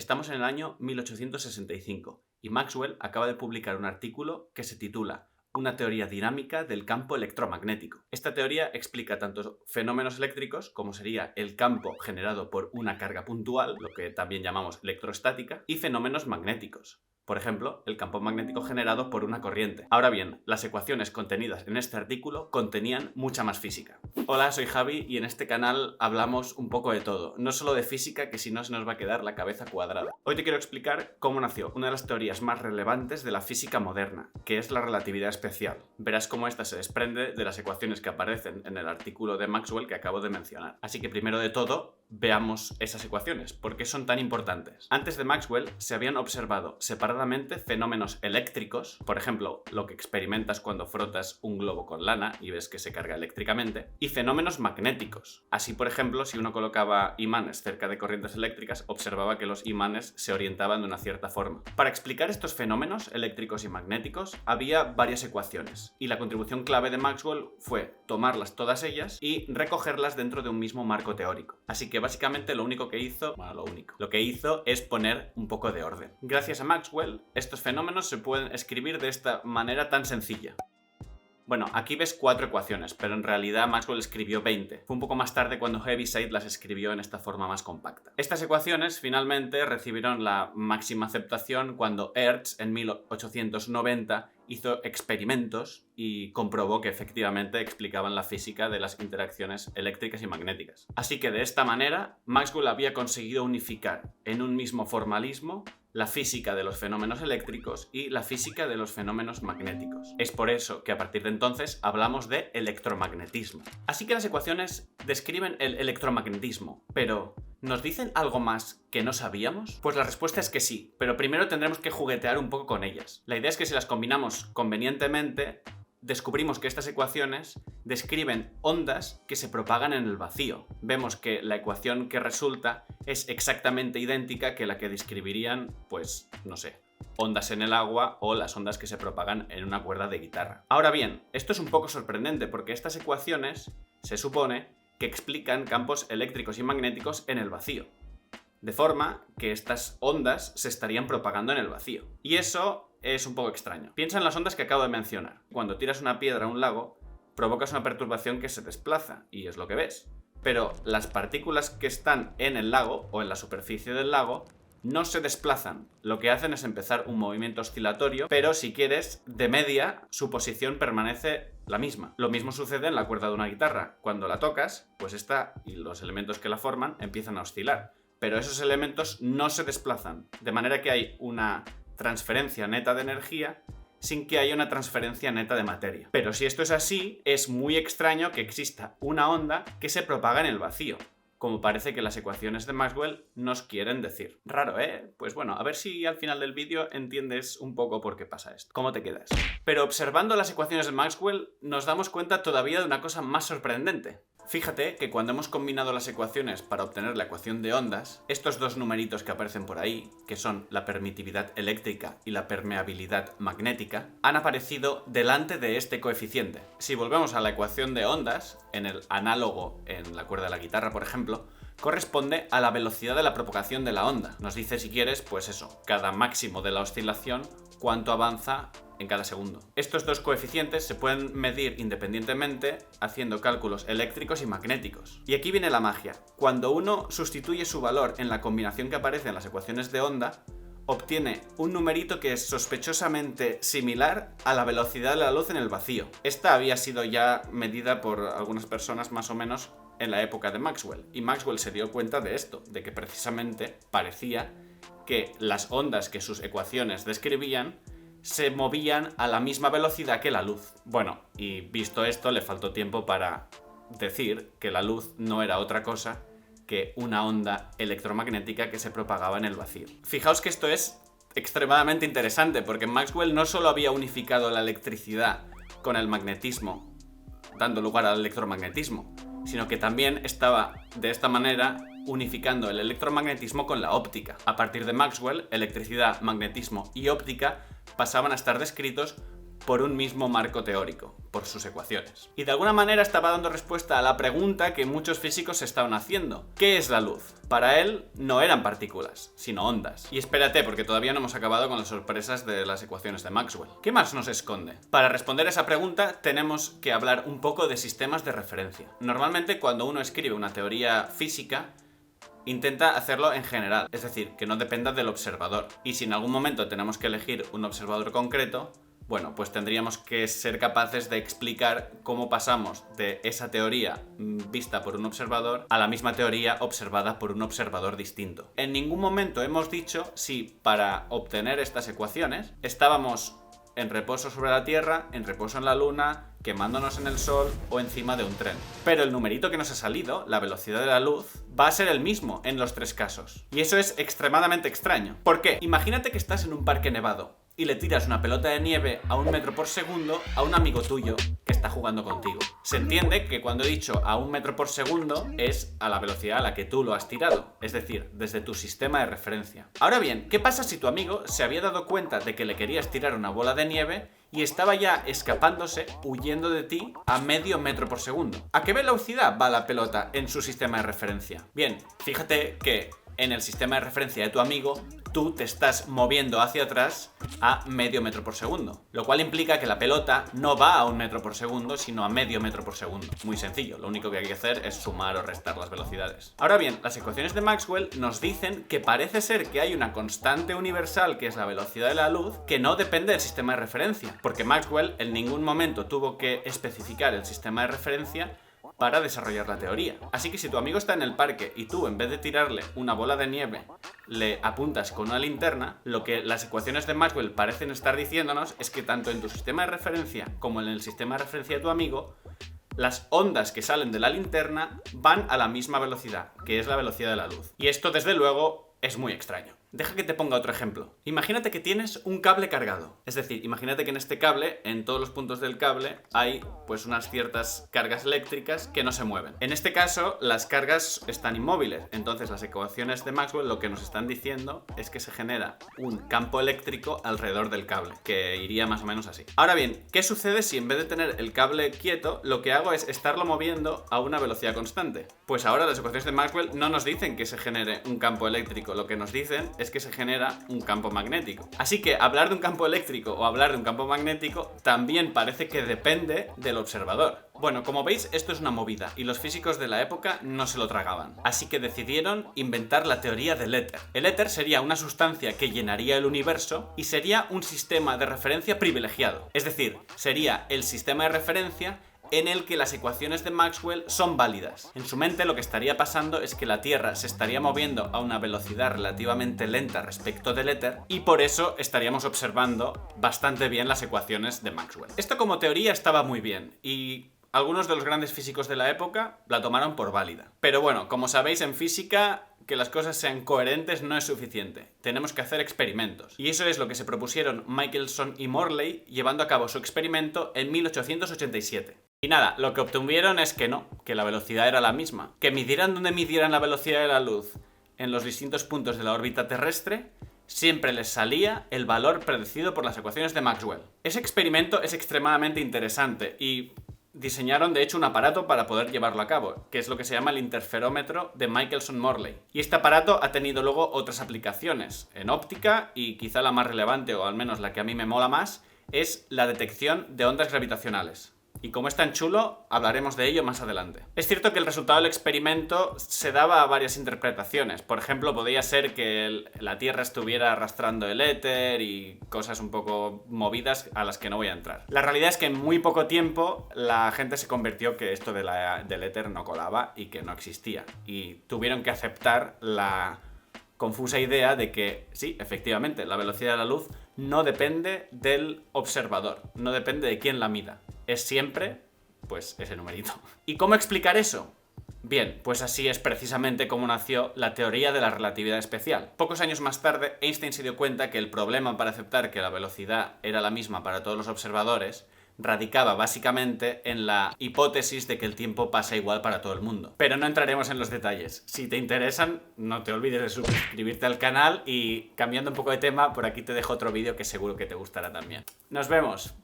Estamos en el año 1865 y Maxwell acaba de publicar un artículo que se titula Una teoría dinámica del campo electromagnético. Esta teoría explica tanto fenómenos eléctricos, como sería el campo generado por una carga puntual, lo que también llamamos electrostática, y fenómenos magnéticos. Por ejemplo, el campo magnético generado por una corriente. Ahora bien, las ecuaciones contenidas en este artículo contenían mucha más física. Hola, soy Javi y en este canal hablamos un poco de todo, no solo de física, que si no se nos va a quedar la cabeza cuadrada. Hoy te quiero explicar cómo nació una de las teorías más relevantes de la física moderna, que es la relatividad especial. Verás cómo esta se desprende de las ecuaciones que aparecen en el artículo de Maxwell que acabo de mencionar. Así que primero de todo, veamos esas ecuaciones. ¿Por qué son tan importantes? Antes de Maxwell se habían observado separadamente fenómenos eléctricos, por ejemplo, lo que experimentas cuando frotas un globo con lana y ves que se carga eléctricamente, y fenómenos magnéticos. Así, por ejemplo, si uno colocaba imanes cerca de corrientes eléctricas, observaba que los imanes se orientaban de una cierta forma. Para explicar estos fenómenos eléctricos y magnéticos, había varias ecuaciones, y la contribución clave de Maxwell fue tomarlas todas ellas y recogerlas dentro de un mismo marco teórico. Así que básicamente lo que hizo es poner un poco de orden. Gracias a Maxwell, estos fenómenos se pueden escribir de esta manera tan sencilla. Bueno, aquí ves 4 ecuaciones, pero en realidad Maxwell escribió 20. Fue un poco más tarde cuando Heaviside las escribió en esta forma más compacta. Estas ecuaciones finalmente recibieron la máxima aceptación cuando Hertz en 1890 hizo experimentos y comprobó que efectivamente explicaban la física de las interacciones eléctricas y magnéticas. Así que de esta manera, Maxwell había conseguido unificar en un mismo formalismo la física de los fenómenos eléctricos y la física de los fenómenos magnéticos. Es por eso que a partir de entonces hablamos de electromagnetismo. Así que las ecuaciones describen el electromagnetismo, pero ¿nos dicen algo más que no sabíamos? Pues la respuesta es que sí, pero primero tendremos que juguetear un poco con ellas. La idea es que si las combinamos convenientemente, descubrimos que estas ecuaciones describen ondas que se propagan en el vacío. Vemos que la ecuación que resulta es exactamente idéntica que la que describirían, pues, no sé, ondas en el agua o las ondas que se propagan en una cuerda de guitarra. Ahora bien, esto es un poco sorprendente porque estas ecuaciones se supone que explican campos eléctricos y magnéticos en el vacío. De forma que estas ondas se estarían propagando en el vacío. Y eso es un poco extraño. Piensa en las ondas que acabo de mencionar. Cuando tiras una piedra a un lago, provocas una perturbación que se desplaza, y es lo que ves. Pero las partículas que están en el lago, o en la superficie del lago, no se desplazan. Lo que hacen es empezar un movimiento oscilatorio, pero si quieres, de media, su posición permanece la misma. Lo mismo sucede en la cuerda de una guitarra. Cuando la tocas, pues esta y los elementos que la forman empiezan a oscilar. Pero esos elementos no se desplazan, de manera que hay una transferencia neta de energía sin que haya una transferencia neta de materia. Pero si esto es así, es muy extraño que exista una onda que se propaga en el vacío, como parece que las ecuaciones de Maxwell nos quieren decir. Raro, ¿eh? Pues bueno, a ver si al final del vídeo entiendes un poco por qué pasa esto. ¿Cómo te quedas? Pero observando las ecuaciones de Maxwell, nos damos cuenta todavía de una cosa más sorprendente. Fíjate que cuando hemos combinado las ecuaciones para obtener la ecuación de ondas, estos dos numeritos que aparecen por ahí, que son la permitividad eléctrica y la permeabilidad magnética, han aparecido delante de este coeficiente. Si volvemos a la ecuación de ondas, en el análogo en la cuerda de la guitarra, por ejemplo, corresponde a la velocidad de la propagación de la onda. Nos dice, si quieres, pues eso, cada máximo de la oscilación, cuánto avanza en cada segundo. Estos dos coeficientes se pueden medir independientemente haciendo cálculos eléctricos y magnéticos. Y aquí viene la magia. Cuando uno sustituye su valor en la combinación que aparece en las ecuaciones de onda, obtiene un numerito que es sospechosamente similar a la velocidad de la luz en el vacío. Esta había sido ya medida por algunas personas más o menos en la época de Maxwell. Y Maxwell se dio cuenta de esto, de que precisamente parecía que las ondas que sus ecuaciones describían se movían a la misma velocidad que la luz. Bueno, y visto esto, le faltó tiempo para decir que la luz no era otra cosa que una onda electromagnética que se propagaba en el vacío. Fijaos que esto es extremadamente interesante, porque Maxwell no solo había unificado la electricidad con el magnetismo, dando lugar al electromagnetismo, sino que también estaba, de esta manera, unificando el electromagnetismo con la óptica. A partir de Maxwell, electricidad, magnetismo y óptica pasaban a estar descritos por un mismo marco teórico, por sus ecuaciones. Y de alguna manera estaba dando respuesta a la pregunta que muchos físicos se estaban haciendo. ¿Qué es la luz? Para él no eran partículas, sino ondas. Y espérate, porque todavía no hemos acabado con las sorpresas de las ecuaciones de Maxwell. ¿Qué más nos esconde? Para responder a esa pregunta tenemos que hablar un poco de sistemas de referencia. Normalmente cuando uno escribe una teoría física, intenta hacerlo en general, es decir, que no dependa del observador. Y si en algún momento tenemos que elegir un observador concreto, bueno, pues tendríamos que ser capaces de explicar cómo pasamos de esa teoría vista por un observador a la misma teoría observada por un observador distinto. En ningún momento hemos dicho si para obtener estas ecuaciones estábamos en reposo sobre la Tierra, en reposo en la Luna, quemándonos en el Sol o encima de un tren. Pero el numerito que nos ha salido, la velocidad de la luz, va a ser el mismo en los tres casos. Y eso es extremadamente extraño. ¿Por qué? Imagínate que estás en un parque nevado y le tiras una pelota de nieve a 1 metro por segundo a un amigo tuyo que está jugando contigo. Se entiende que cuando he dicho a 1 metro por segundo es a la velocidad a la que tú lo has tirado, es decir, desde tu sistema de referencia. Ahora bien, ¿qué pasa si tu amigo se había dado cuenta de que le querías tirar una bola de nieve y estaba ya escapándose, huyendo de ti a medio metro por segundo? ¿A qué velocidad va la pelota en su sistema de referencia? Bien, fíjate que en el sistema de referencia de tu amigo, tú te estás moviendo hacia atrás a medio metro por segundo, lo cual implica que la pelota no va a 1 metro por segundo, sino a medio metro por segundo. Muy sencillo, lo único que hay que hacer es sumar o restar las velocidades. Ahora bien, las ecuaciones de Maxwell nos dicen que parece ser que hay una constante universal, que es la velocidad de la luz, que no depende del sistema de referencia, porque Maxwell en ningún momento tuvo que especificar el sistema de referencia para desarrollar la teoría. Así que si tu amigo está en el parque y tú, en vez de tirarle una bola de nieve, le apuntas con una linterna, lo que las ecuaciones de Maxwell parecen estar diciéndonos es que tanto en tu sistema de referencia como en el sistema de referencia de tu amigo, las ondas que salen de la linterna van a la misma velocidad, que es la velocidad de la luz. Y esto, desde luego, es muy extraño. Deja que te ponga otro ejemplo. Imagínate que tienes un cable cargado. Es decir, imagínate que en este cable, en todos los puntos del cable, hay pues unas ciertas cargas eléctricas que no se mueven. En este caso, las cargas están inmóviles. Entonces, las ecuaciones de Maxwell lo que nos están diciendo es que se genera un campo eléctrico alrededor del cable, que iría más o menos así. Ahora bien, ¿qué sucede si en vez de tener el cable quieto, lo que hago es estarlo moviendo a una velocidad constante? Pues ahora las ecuaciones de Maxwell no nos dicen que se genere un campo eléctrico. Lo que nos dicen es que se genera un campo magnético. Así que hablar de un campo eléctrico o hablar de un campo magnético también parece que depende del observador. Bueno, como veis, esto es una movida y los físicos de la época no se lo tragaban. Así que decidieron inventar la teoría del éter. El éter sería una sustancia que llenaría el universo y sería un sistema de referencia privilegiado. Es decir, sería el sistema de referencia en el que las ecuaciones de Maxwell son válidas. En su mente lo que estaría pasando es que la Tierra se estaría moviendo a una velocidad relativamente lenta respecto del éter y por eso estaríamos observando bastante bien las ecuaciones de Maxwell. Esto como teoría estaba muy bien y algunos de los grandes físicos de la época la tomaron por válida. Pero bueno, como sabéis, en física que las cosas sean coherentes no es suficiente. Tenemos que hacer experimentos. Y eso es lo que se propusieron Michelson y Morley llevando a cabo su experimento en 1887. Y nada, lo que obtuvieron es que no, que la velocidad era la misma. Que midieran donde midieran la velocidad de la luz en los distintos puntos de la órbita terrestre, siempre les salía el valor predecido por las ecuaciones de Maxwell. Ese experimento es extremadamente interesante y diseñaron de hecho un aparato para poder llevarlo a cabo, que es lo que se llama el interferómetro de Michelson-Morley. Y este aparato ha tenido luego otras aplicaciones en óptica y quizá la más relevante, o al menos la que a mí me mola más, es la detección de ondas gravitacionales. Y como es tan chulo, hablaremos de ello más adelante. Es cierto que el resultado del experimento se daba a varias interpretaciones. Por ejemplo, podía ser que la Tierra estuviera arrastrando el éter y cosas un poco movidas a las que no voy a entrar. La realidad es que en muy poco tiempo la gente se convirtió que esto del éter no colaba y que no existía. Y tuvieron que aceptar la confusa idea de que sí, efectivamente, la velocidad de la luz no depende del observador, no depende de quién la mida. Es siempre, pues, ese numerito. ¿Y cómo explicar eso? Bien, pues así es precisamente como nació la teoría de la relatividad especial. Pocos años más tarde, Einstein se dio cuenta que el problema para aceptar que la velocidad era la misma para todos los observadores radicaba básicamente en la hipótesis de que el tiempo pasa igual para todo el mundo. Pero no entraremos en los detalles. Si te interesan, no te olvides de suscribirte al canal y, cambiando un poco de tema, por aquí te dejo otro vídeo que seguro que te gustará también. ¡Nos vemos!